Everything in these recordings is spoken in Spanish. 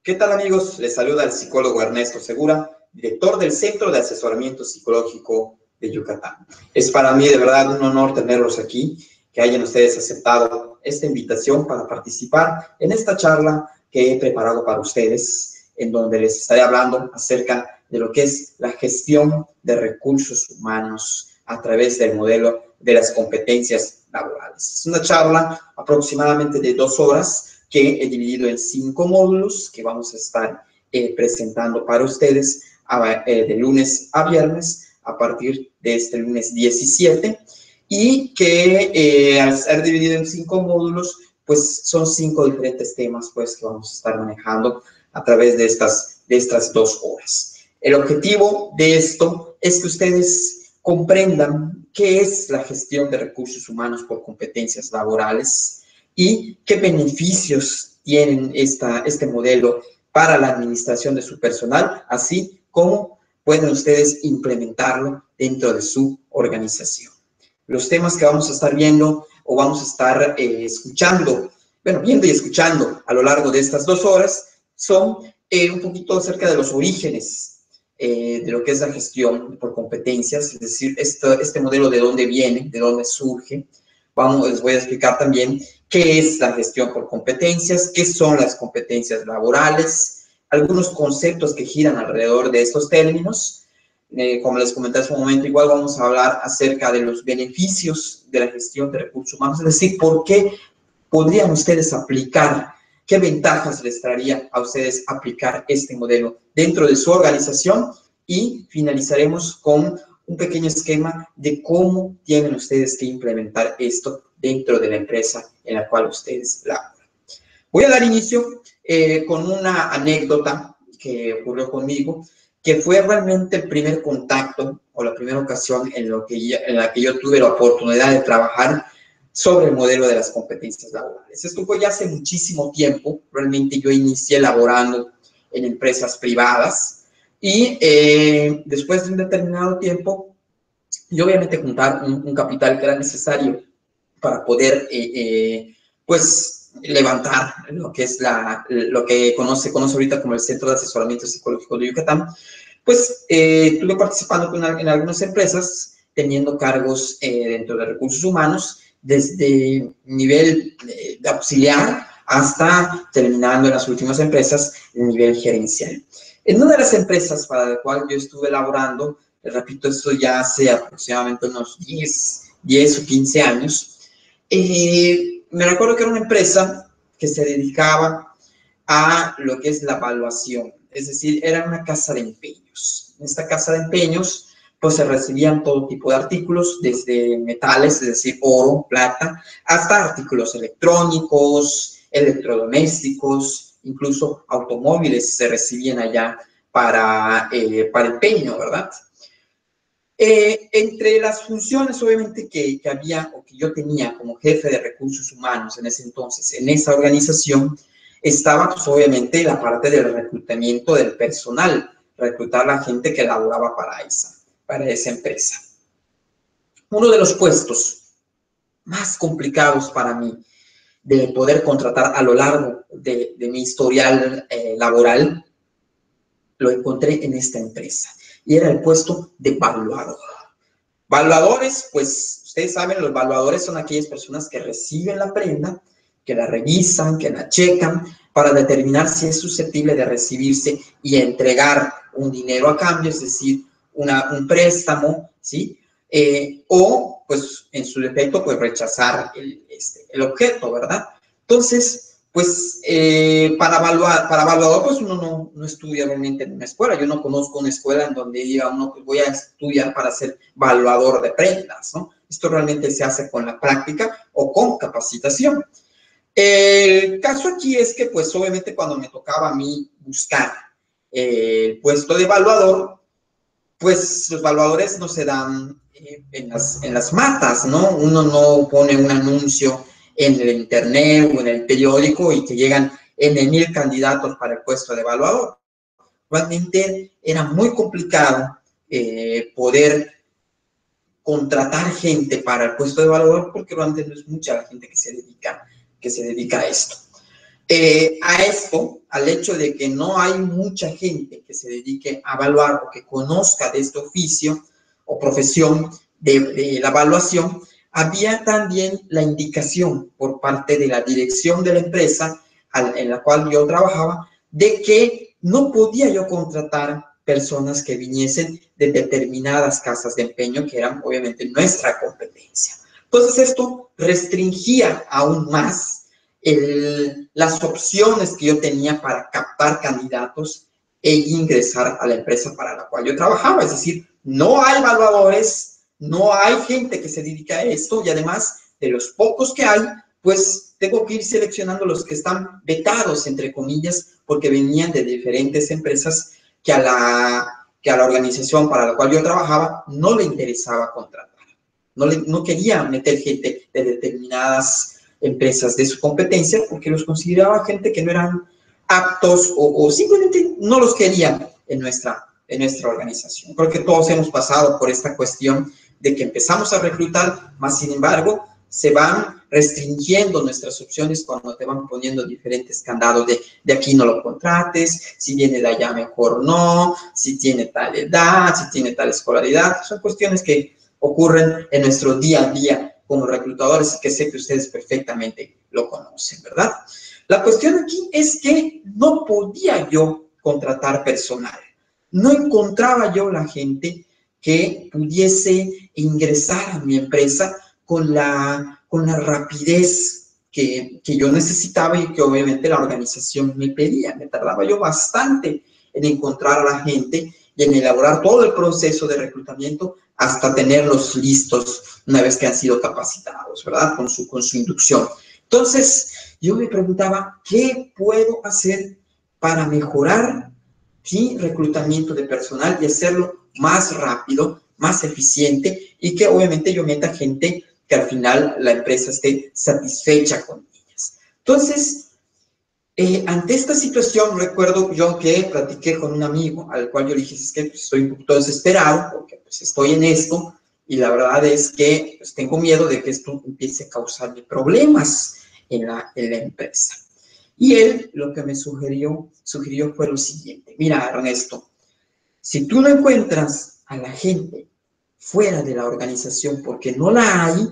¿Qué tal, amigos? Les saluda el psicólogo Ernesto Segura, director del Centro de Asesoramiento Psicológico de Yucatán. Es para mí de verdad un honor tenerlos aquí, que hayan ustedes aceptado esta invitación para participar en esta charla que he preparado para ustedes, en donde les estaré hablando acerca de lo que es la gestión de recursos humanos a través del modelo de las competencias laborales. Es una charla aproximadamente de 2 horas, que he dividido en 5 módulos que vamos a estar presentando para ustedes de lunes a viernes a partir de este lunes 17, y que al ser dividido en 5 módulos, pues son 5 diferentes temas pues que vamos a estar manejando a través de estas 2 horas. El objetivo de esto es que ustedes comprendan qué es la gestión de recursos humanos por competencias laborales y qué beneficios tienen este modelo para la administración de su personal, así como pueden ustedes implementarlo dentro de su organización. Los temas que vamos a estar viendo o vamos a estar viendo y escuchando a lo largo de estas 2 horas son un poquito acerca de los orígenes de lo que es la gestión por competencias, es decir, este modelo de dónde viene, de dónde surge. Les voy a explicar también qué es la gestión por competencias, qué son las competencias laborales, algunos conceptos que giran alrededor de estos términos. Como les comenté hace un momento, igual vamos a hablar acerca de los beneficios de la gestión de recursos humanos, es decir, por qué podrían ustedes aplicar, qué ventajas les traería a ustedes aplicar este modelo dentro de su organización, y finalizaremos con un pequeño esquema de cómo tienen ustedes que implementar esto dentro de la empresa en la cual ustedes laboran. Voy a dar inicio con una anécdota que ocurrió conmigo, que fue realmente el primer contacto o la primera ocasión en la que yo tuve la oportunidad de trabajar sobre el modelo de las competencias laborales. Esto fue ya hace muchísimo tiempo. Realmente yo inicié laborando en empresas privadas, y después de un determinado tiempo, yo obviamente juntar un capital que era necesario para poder, pues, levantar lo que es lo que se conoce ahorita como el Centro de Asesoramiento Psicológico de Yucatán. Pues estuve participando en algunas empresas, teniendo cargos dentro de recursos humanos, desde nivel de auxiliar hasta terminando en las últimas empresas el nivel gerencial. En una de las empresas para la cual yo estuve laborando, les repito, esto ya hace aproximadamente unos 10 o 15 años, me recuerdo que era una empresa que se dedicaba a lo que es la evaluación, es decir, era una casa de empeños. En esta casa de empeños, pues se recibían todo tipo de artículos, desde metales, es decir, oro, plata, hasta artículos electrónicos, electrodomésticos, incluso automóviles se recibían allá para empeño, ¿verdad? Entre las funciones, obviamente, que había o que yo tenía como jefe de recursos humanos en ese entonces, en esa organización, estaba, pues, obviamente, la parte del reclutamiento del personal, reclutar a la gente que laboraba para esa empresa. Uno de los puestos más complicados para mí de poder contratar a lo largo de mi historial laboral, lo encontré en esta empresa, y era el puesto de evaluador. Evaluadores, pues ustedes saben, los evaluadores son aquellas personas que reciben la prenda, que la revisan, que la checan, para determinar si es susceptible de recibirse y entregar un dinero a cambio, es decir, un préstamo, ¿sí? O, pues, en su defecto, pues, rechazar el objeto, ¿verdad? Entonces, pues, para evaluador, pues, uno no estudia realmente en una escuela. Yo no conozco una escuela en donde diga uno que voy a estudiar para ser evaluador de prendas, ¿no? Esto realmente se hace con la práctica o con capacitación. El caso aquí es que, pues, obviamente, cuando me tocaba a mí buscar el puesto de evaluador, pues los evaluadores no se dan en las matas, ¿no? Uno no pone un anuncio en el internet o en el periódico y que llegan N,000 candidatos para el puesto de evaluador. Realmente era muy complicado poder contratar gente para el puesto de evaluador, porque realmente no es mucha la gente que se dedica a esto. A esto, al hecho de que no hay mucha gente que se dedique a evaluar o que conozca de este oficio o profesión de la evaluación, había también la indicación por parte de la dirección de la empresa en la cual yo trabajaba, de que no podía yo contratar personas que viniesen de determinadas casas de empeño, que eran obviamente nuestra competencia. Entonces esto restringía aún más las opciones que yo tenía para captar candidatos e ingresar a la empresa para la cual yo trabajaba. Es decir, no hay evaluadores, no hay gente que se dedica a esto, y además de los pocos que hay, pues tengo que ir seleccionando los que están vetados, entre comillas, porque venían de diferentes empresas que a la organización para la cual yo trabajaba no le interesaba contratar. No quería meter gente de determinadas empresas de su competencia porque los consideraba gente que no eran aptos o simplemente no los querían en nuestra organización. Creo que todos hemos pasado por esta cuestión de que empezamos a reclutar, más sin embargo, se van restringiendo nuestras opciones cuando te van poniendo diferentes candados de aquí no lo contrates, si viene de allá mejor no, si tiene tal edad, si tiene tal escolaridad. Son cuestiones que ocurren en nuestro día a día como reclutadores, que sé que ustedes perfectamente lo conocen, ¿verdad? La cuestión aquí es que no podía yo contratar personal. No encontraba yo la gente que pudiese ingresar a mi empresa con la rapidez que yo necesitaba y que obviamente la organización me pedía. Me tardaba yo bastante en encontrar a la gente y en elaborar todo el proceso de reclutamiento hasta tenerlos listos una vez que han sido capacitados, ¿verdad? Con su inducción. Entonces, yo me preguntaba, ¿qué puedo hacer para mejorar mi reclutamiento de personal y hacerlo más rápido, más eficiente, y que obviamente yo meta gente que al final la empresa esté satisfecha con ellas? Entonces, ante esta situación, recuerdo yo que platiqué con un amigo al cual yo le dije, es que pues, estoy un poquito desesperado porque pues, estoy en esto y la verdad es que pues, tengo miedo de que esto empiece a causarme problemas en la empresa. Y él lo que me sugirió fue lo siguiente: mira, Ernesto, si tú no encuentras a la gente fuera de la organización porque no la hay,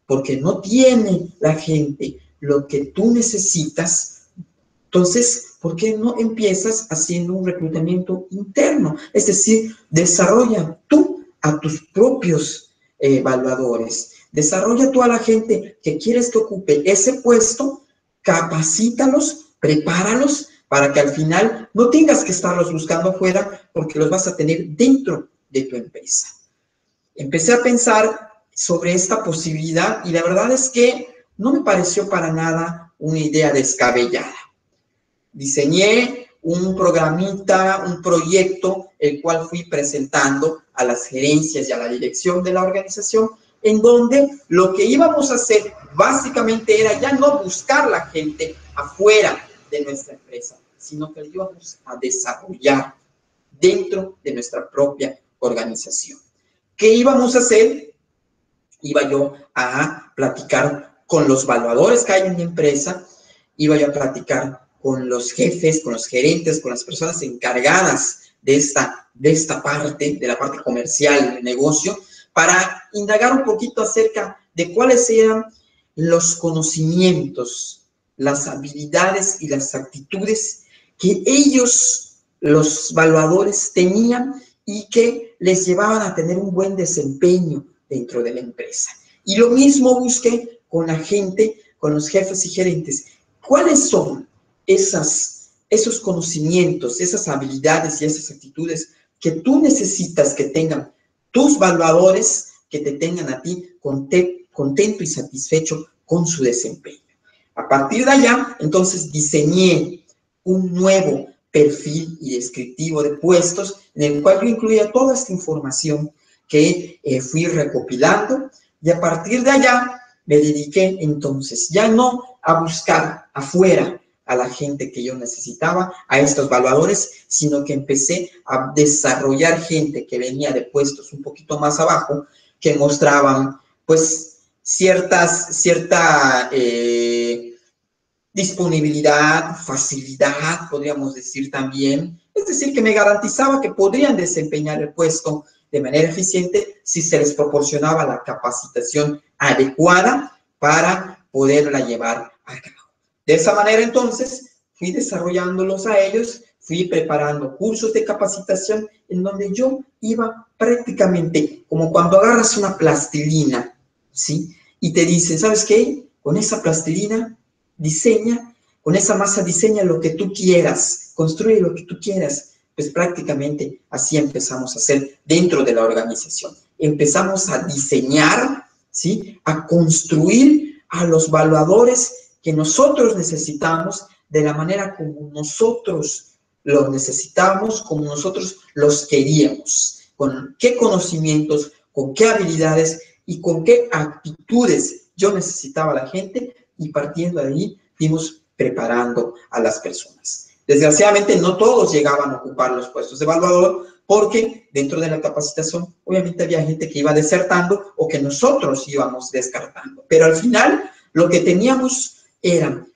porque no tiene la gente lo que tú necesitas, entonces, ¿por qué no empiezas haciendo un reclutamiento interno? Es decir, desarrolla tú a tus propios evaluadores. Desarrolla tú a la gente que quieres que ocupe ese puesto, capacítalos, prepáralos para que al final no tengas que estarlos buscando afuera porque los vas a tener dentro de tu empresa. Empecé a pensar sobre esta posibilidad y la verdad es que no me pareció para nada una idea descabellada. Diseñé un programita, un proyecto, el cual fui presentando a las gerencias y a la dirección de la organización, en donde lo que íbamos a hacer básicamente era ya no buscar la gente afuera de nuestra empresa, sino que lo íbamos a desarrollar dentro de nuestra propia organización. ¿Qué íbamos a hacer? Iba yo a platicar con los evaluadores que hay en mi empresa, iba yo a platicar con los jefes, con los gerentes, con las personas encargadas de esta parte, de la parte comercial del negocio, para indagar un poquito acerca de cuáles eran los conocimientos, las habilidades y las actitudes que ellos, los evaluadores, tenían y que les llevaban a tener un buen desempeño dentro de la empresa. Y lo mismo busqué con la gente, con los jefes y gerentes. ¿Cuáles son esos conocimientos, esas habilidades y esas actitudes que tú necesitas que tengan tus evaluadores, que te tengan a ti contento y satisfecho con su desempeño? A partir de allá, entonces, diseñé un nuevo perfil y descriptivo de puestos en el cual yo incluía toda esta información que fui recopilando, y a partir de allá me dediqué entonces ya no a buscar afuera a la gente que yo necesitaba, a estos evaluadores, sino que empecé a desarrollar gente que venía de puestos un poquito más abajo, que mostraban pues cierta disponibilidad, facilidad, podríamos decir también. Es decir, que me garantizaba que podrían desempeñar el puesto de manera eficiente si se les proporcionaba la capacitación adecuada para poderla llevar a cabo. De esa manera, entonces, fui desarrollándolos a ellos, fui preparando cursos de capacitación en donde yo iba prácticamente como cuando agarras una plastilina, ¿sí? Y te dicen, ¿sabes qué? Con esa plastilina diseña, con esa masa diseña lo que tú quieras, construye lo que tú quieras. Pues prácticamente así empezamos a hacer dentro de la organización. Empezamos a diseñar, ¿sí? A construir a los valuadores que nosotros necesitamos de la manera como nosotros los necesitamos, como nosotros los queríamos, con qué conocimientos, con qué habilidades y con qué actitudes yo necesitaba a la gente, y partiendo de ahí fuimos preparando a las personas. Desgraciadamente no todos llegaban a ocupar los puestos de evaluador porque dentro de la capacitación obviamente había gente que iba desertando o que nosotros íbamos descartando. Pero al final lo que teníamos era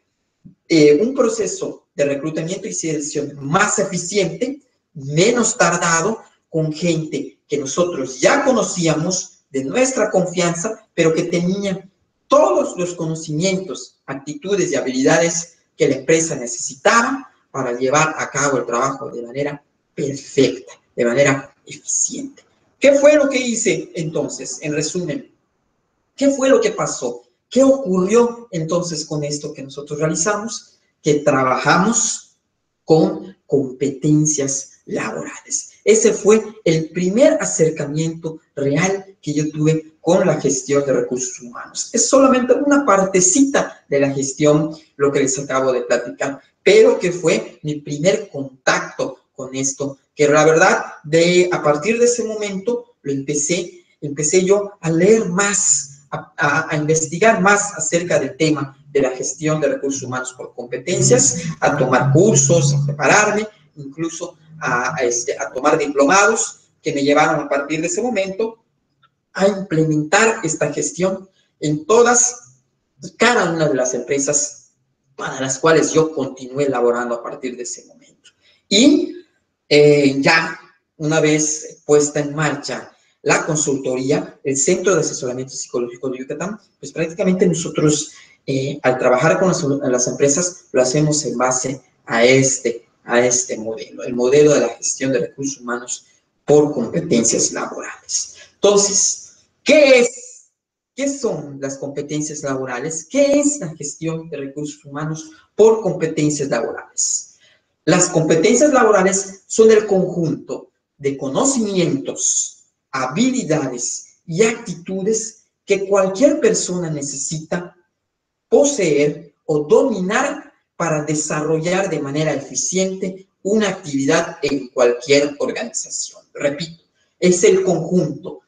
un proceso de reclutamiento y selección más eficiente, menos tardado, con gente que nosotros ya conocíamos, de nuestra confianza, pero que tenía todos los conocimientos, actitudes y habilidades que la empresa necesitaba para llevar a cabo el trabajo de manera perfecta, de manera eficiente. ¿Qué fue lo que hice entonces? En resumen, ¿qué fue lo que pasó? ¿Qué ocurrió entonces con esto que nosotros realizamos? Que trabajamos con competencias laborales. Ese fue el primer acercamiento real que yo tuve con la gestión de recursos humanos. Es solamente una partecita de la gestión, lo que les acabo de platicar, pero que fue mi primer contacto con esto, que la verdad, a partir de ese momento, empecé yo a leer más, a investigar más acerca del tema de la gestión de recursos humanos por competencias, a tomar cursos, a prepararme, incluso a tomar diplomados que me llevaron a partir de ese momento a implementar esta gestión en todas y cada una de las empresas para las cuales yo continué elaborando a partir de ese momento. Y ya una vez puesta en marcha la consultoría, el Centro de Asesoramiento Psicológico de Yucatán, pues prácticamente nosotros al trabajar con las empresas lo hacemos en base a este modelo, el modelo de la gestión de recursos humanos por competencias laborales. Entonces, ¿qué son las competencias laborales? ¿Qué es la gestión de recursos humanos por competencias laborales? Las competencias laborales son el conjunto de conocimientos, habilidades y actitudes que cualquier persona necesita poseer o dominar para desarrollar de manera eficiente una actividad en cualquier organización. Repito, es el conjunto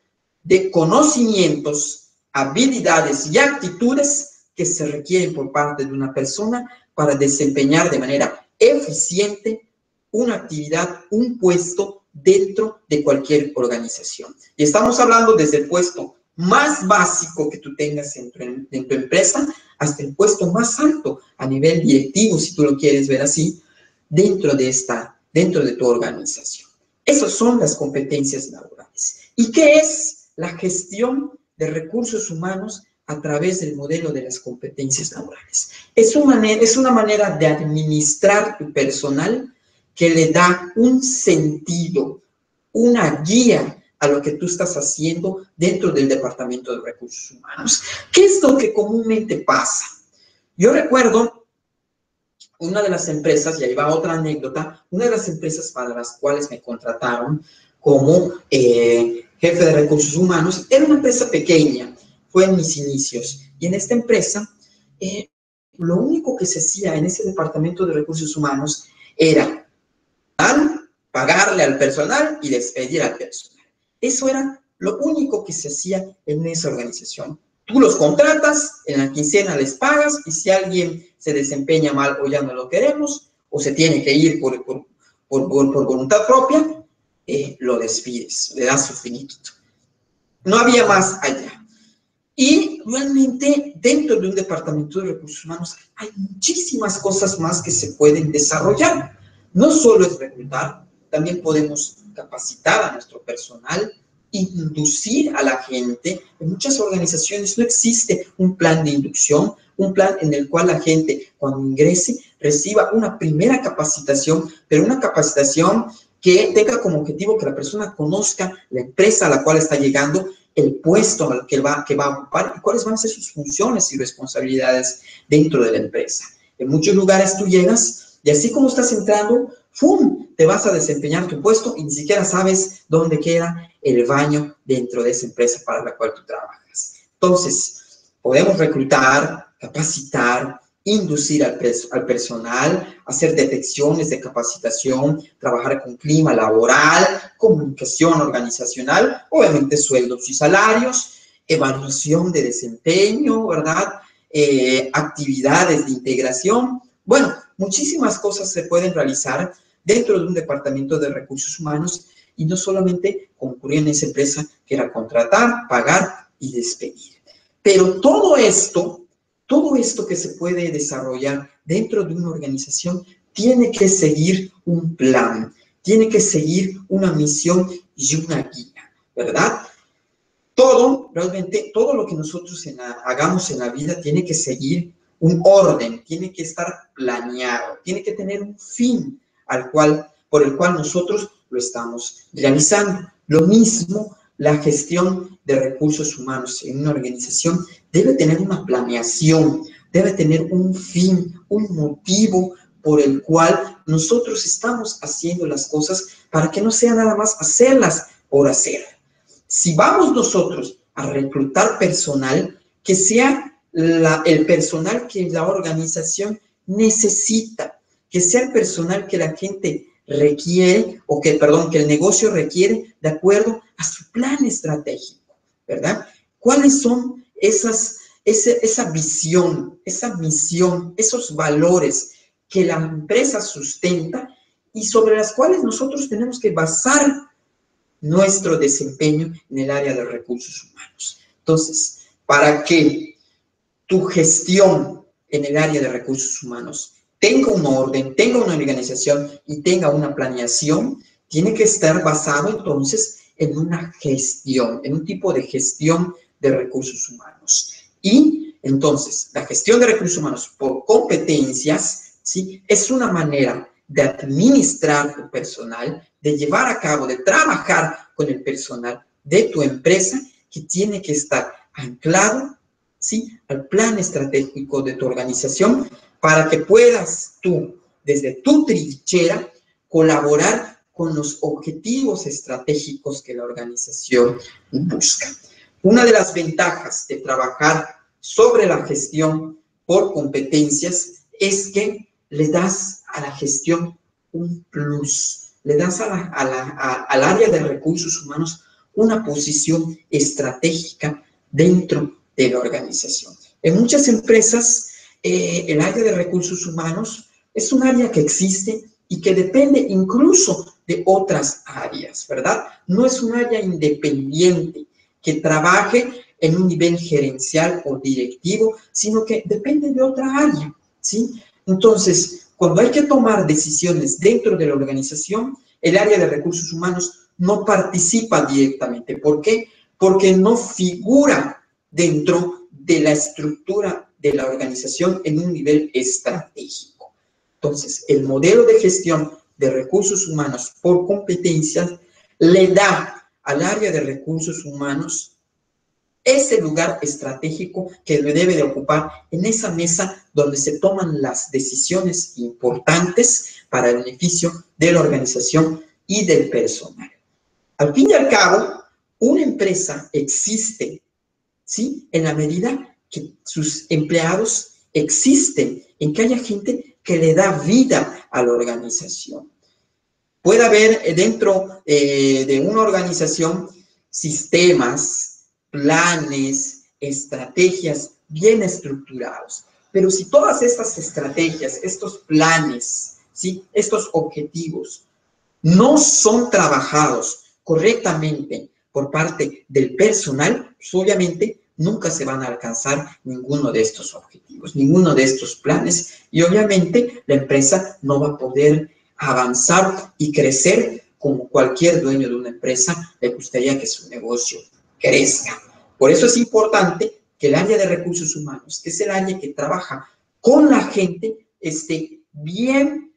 de conocimientos, habilidades y actitudes que se requieren por parte de una persona para desempeñar de manera eficiente una actividad, un puesto dentro de cualquier organización. Y estamos hablando desde el puesto más básico que tú tengas en tu empresa hasta el puesto más alto a nivel directivo, si tú lo quieres ver así, dentro de tu organización. Esas son las competencias laborales. ¿Y qué es la gestión de recursos humanos a través del modelo de las competencias laborales? Es una manera de administrar tu personal que le da un sentido, una guía a lo que tú estás haciendo dentro del Departamento de Recursos Humanos. ¿Qué es lo que comúnmente pasa? Yo recuerdo una de las empresas, y ahí va otra anécdota, una de las empresas para las cuales me contrataron como jefe de recursos humanos, era una empresa pequeña, fue en mis inicios, y en esta empresa, lo único que se hacía en ese departamento de recursos humanos era pagarle al personal y despedir al personal. Eso era lo único que se hacía en esa organización. Tú los contratas, en la quincena les pagas, y si alguien se desempeña mal o ya no lo queremos, o se tiene que ir por voluntad propia, lo despides, le das su finiquito. No había más allá. Y realmente dentro de un departamento de recursos humanos hay muchísimas cosas más que se pueden desarrollar. No solo es reclutar, también podemos capacitar a nuestro personal, inducir a la gente. En muchas organizaciones no existe un plan de inducción, un plan en el cual la gente cuando ingrese reciba una primera capacitación, pero una capacitación que tenga como objetivo que la persona conozca la empresa a la cual está llegando, el puesto al que va a ocupar y cuáles van a ser sus funciones y responsabilidades dentro de la empresa. En muchos lugares tú llegas y así como estás entrando, ¡fum!, te vas a desempeñar tu puesto y ni siquiera sabes dónde queda el baño dentro de esa empresa para la cual tú trabajas. Entonces, podemos reclutar, capacitar, inducir al personal, hacer detecciones de capacitación, trabajar con clima laboral, comunicación organizacional, obviamente sueldos y salarios, evaluación de desempeño, ¿verdad? Actividades de integración. Bueno, muchísimas cosas se pueden realizar dentro de un departamento de recursos humanos y no solamente concurrir en esa empresa que era contratar, pagar y despedir. Pero todo esto que se puede desarrollar dentro de una organización tiene que seguir un plan, tiene que seguir una misión y una guía, ¿verdad? Realmente, todo lo que nosotros hagamos en la vida tiene que seguir un orden, tiene que estar planeado, tiene que tener un fin por el cual nosotros lo estamos realizando. Lo mismo, la gestión de recursos humanos en una organización debe tener una planeación, debe tener un fin, un motivo por el cual nosotros estamos haciendo las cosas para que no sea nada más hacerlas por hacer. Si vamos nosotros a reclutar personal, que sea el personal que la organización necesita, que sea el personal que la gente requiere, que el negocio requiere de acuerdo a su plan estratégico, ¿verdad? ¿Cuáles son esa visión, esa misión, esos valores que la empresa sustenta y sobre las cuales nosotros tenemos que basar nuestro desempeño en el área de recursos humanos? Entonces, para que tu gestión en el área de recursos humanos tenga un orden, tenga una organización y tenga una planeación, tiene que estar basado entonces en una gestión, en un tipo de gestión de recursos humanos. Y entonces, la gestión de recursos humanos por competencias, ¿sí?, es una manera de administrar tu personal, de llevar a cabo, de trabajar con el personal de tu empresa, que tiene que estar anclado, ¿sí?, al plan estratégico de tu organización, para que puedas tú, desde tu trinchera, colaborar con los objetivos estratégicos que la organización busca. Una de las ventajas de trabajar sobre la gestión por competencias es que le das a la gestión un plus, le das al área de recursos humanos una posición estratégica dentro de la organización. En muchas empresas, el área de recursos humanos es un área que existe y que depende incluso de otras áreas, ¿verdad? No es un área independiente que trabaje en un nivel gerencial o directivo, sino que depende de otra área, ¿sí? Entonces, cuando hay que tomar decisiones dentro de la organización, el área de recursos humanos no participa directamente. ¿Por qué? Porque no figura dentro de la estructura de la organización en un nivel estratégico. Entonces, el modelo de gestión de recursos humanos por competencias le da al área de recursos humanos ese lugar estratégico que le debe de ocupar en esa mesa donde se toman las decisiones importantes para el beneficio de la organización y del personal. Al fin y al cabo, una empresa existe, ¿sí?, en la medida que sus empleados existen, en que haya gente que le da vida a la organización. Puede haber dentro de una organización sistemas, planes, estrategias bien estructurados. Pero si todas estas estrategias, estos planes, ¿sí?, estos objetivos no son trabajados correctamente por parte del personal, pues obviamente nunca se van a alcanzar ninguno de estos objetivos, ninguno de estos planes, y obviamente la empresa no va a poder avanzar y crecer como cualquier dueño de una empresa le gustaría que su negocio crezca. Por eso es importante que el área de recursos humanos, que es el área que trabaja con la gente, esté bien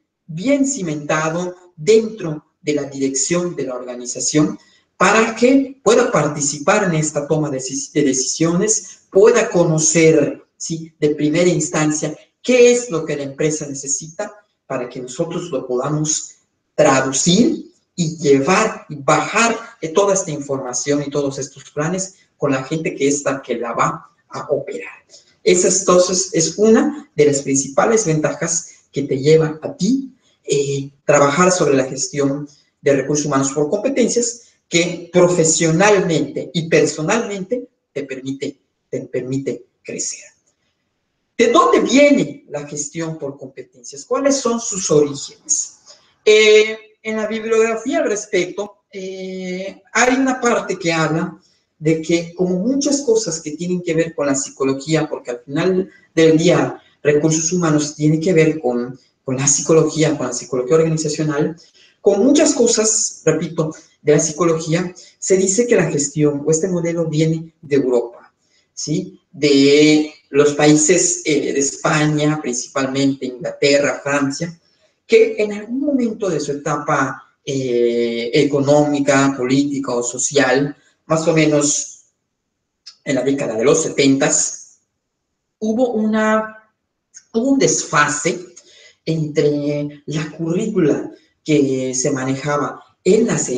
cimentado dentro de la dirección de la organización para que pueda participar en esta toma de decisiones, pueda conocer, ¿sí?, de primera instancia qué es lo que la empresa necesita para que nosotros lo podamos traducir y llevar y bajar toda esta información y todos estos planes con la gente que es la que la va a operar. Esa entonces es una de las principales ventajas que te lleva a ti trabajar sobre la gestión de recursos humanos por competencias que profesionalmente y personalmente te permite crecer. ¿De dónde viene la gestión por competencias? ¿Cuáles son sus orígenes? En la bibliografía al respecto, hay una parte que habla de que, como muchas cosas que tienen que ver con la psicología, porque al final del día recursos humanos tiene que ver con la psicología organizacional, con muchas cosas, repito, de la psicología, se dice que la gestión o este modelo viene de Europa, ¿sí?, de los países de España, principalmente Inglaterra, Francia, que en algún momento de su etapa económica, política o social, más o menos en la década de los 70s, hubo un desfase entre la currícula que se manejaba en las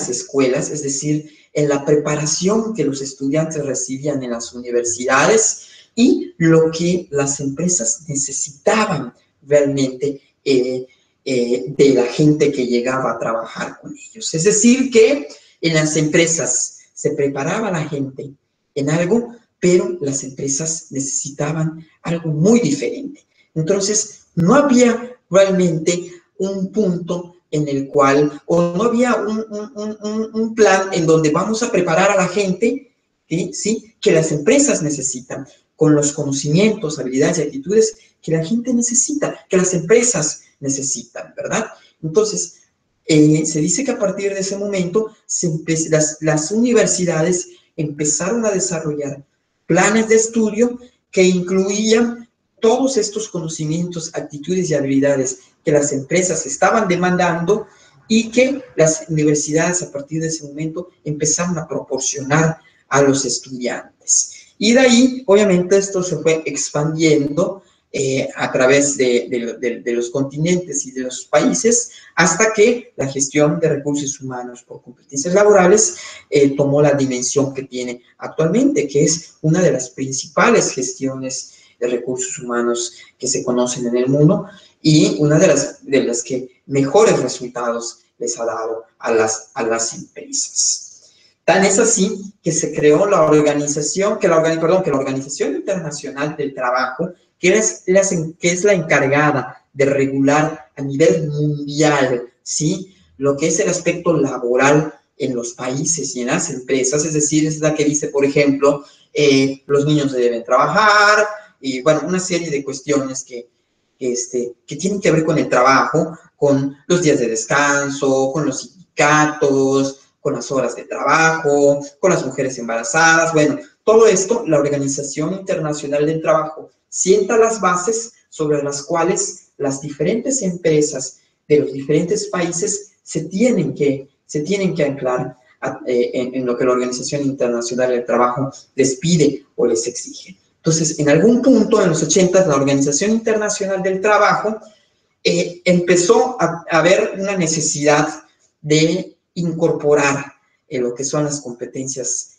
escuelas, es decir, en la preparación que los estudiantes recibían en las universidades y lo que las empresas necesitaban realmente de la gente que llegaba a trabajar con ellos. Es decir, que en las empresas se preparaba la gente en algo, pero las empresas necesitaban algo muy diferente. Entonces, no había realmente un punto en el cual, o no había un plan en donde vamos a preparar a la gente, ¿sí?, que las empresas necesitan, con los conocimientos, habilidades y actitudes que la gente necesita, que las empresas necesitan, ¿verdad? Entonces, se dice que a partir de ese momento, las universidades empezaron a desarrollar planes de estudio que incluían todos estos conocimientos, actitudes y habilidades que las empresas estaban demandando y que las universidades a partir de ese momento empezaron a proporcionar a los estudiantes. Y de ahí, obviamente, esto se fue expandiendo a través de los continentes y de los países, hasta que la gestión de recursos humanos por competencias laborales tomó la dimensión que tiene actualmente, que es una de las principales gestiones de recursos humanos que se conocen en el mundo y una de las que mejores resultados les ha dado a las empresas. Tan es así que se creó la Organización Internacional del Trabajo, que es la encargada de regular a nivel mundial, ¿sí?, lo que es el aspecto laboral en los países y en las empresas. Es decir, es la que dice, por ejemplo, los niños deben trabajar, y bueno, una serie de cuestiones que tienen que ver con el trabajo, con los días de descanso, con los sindicatos, con las horas de trabajo, con las mujeres embarazadas. Bueno, todo esto, la Organización Internacional del Trabajo sienta las bases sobre las cuales las diferentes empresas de los diferentes países se tienen que anclar en lo que la Organización Internacional del Trabajo les pide o les exige. Entonces, en algún punto, en los 80, la Organización Internacional del Trabajo empezó a ver una necesidad de incorporar lo que son las competencias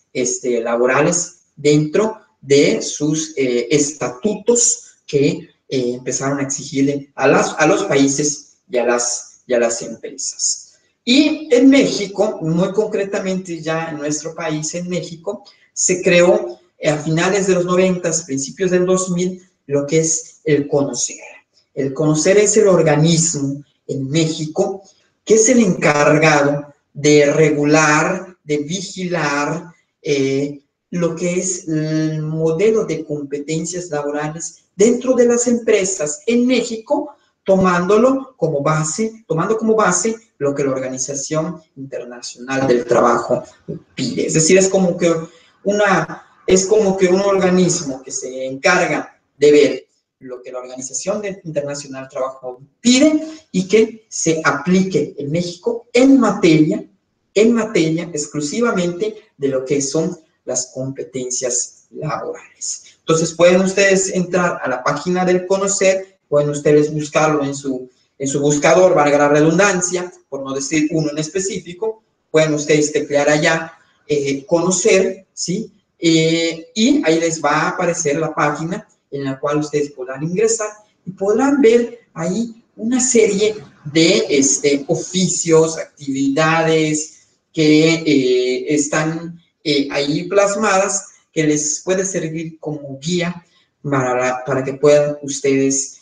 laborales dentro de sus estatutos que empezaron a exigirle a los países y a las empresas. Y en México, muy concretamente ya en nuestro país, en México, se creó a finales de los 90, principios del 2000, lo que es el CONOCER. El CONOCER es el organismo en México que es el encargado de regular, de vigilar lo que es el modelo de competencias laborales dentro de las empresas en México, tomando como base lo que la Organización Internacional del Trabajo pide. Es decir, es como que un organismo que se encarga de ver lo que la Organización Internacional del Trabajo pide y que se aplique en México en materia exclusivamente de lo que son las competencias laborales. Entonces, pueden ustedes entrar a la página del Conocer, pueden ustedes buscarlo en su buscador, valga la redundancia, por no decir uno en específico, pueden ustedes teclear allá Conocer, ¿sí? Y ahí les va a aparecer la página en la cual ustedes podrán ingresar y podrán ver ahí una serie de oficios, actividades que están ahí plasmadas, que les puede servir como guía para que puedan ustedes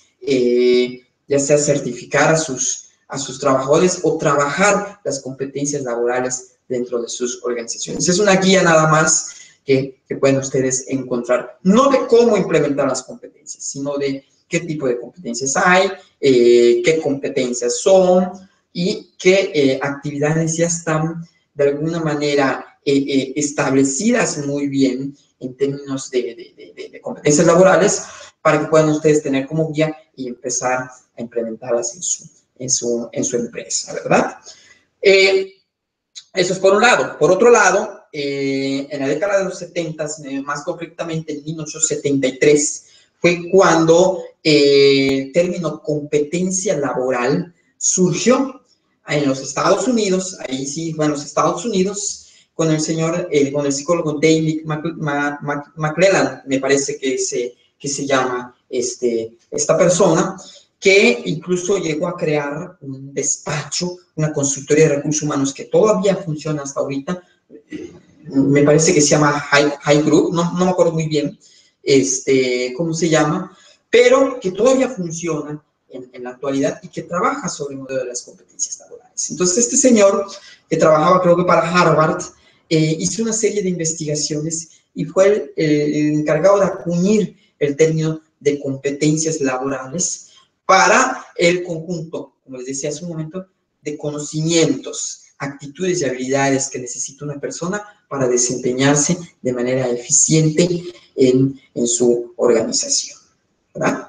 ya sea certificar a sus trabajadores o trabajar las competencias laborales dentro de sus organizaciones. Es una guía nada más que pueden ustedes encontrar, no de cómo implementar las competencias, sino de qué tipo de competencias hay, qué competencias son y qué actividades ya están de alguna manera establecidas muy bien en términos de competencias laborales, para que puedan ustedes tener como guía y empezar a implementarlas en su empresa, ¿verdad? Eso es por un lado. Por otro lado, en la década de los 70, más concretamente en 1973, fue cuando el término competencia laboral surgió en los Estados Unidos. Ahí sí fue en los Estados Unidos, con el psicólogo David McClelland, me parece que se llama esta persona, que incluso llegó a crear un despacho, una consultoría de recursos humanos que todavía funciona hasta ahorita. Me parece que se llama High Group, no me acuerdo muy bien cómo se llama, pero que todavía funciona en la actualidad y que trabaja sobre el modelo de las competencias laborales. Entonces, este señor, que trabajaba creo que para Harvard, hizo una serie de investigaciones y fue el encargado de acuñar el término de competencias laborales para el conjunto, como les decía hace un momento, de conocimientos, actitudes y habilidades que necesita una persona para desempeñarse de manera eficiente en su organización, ¿verdad?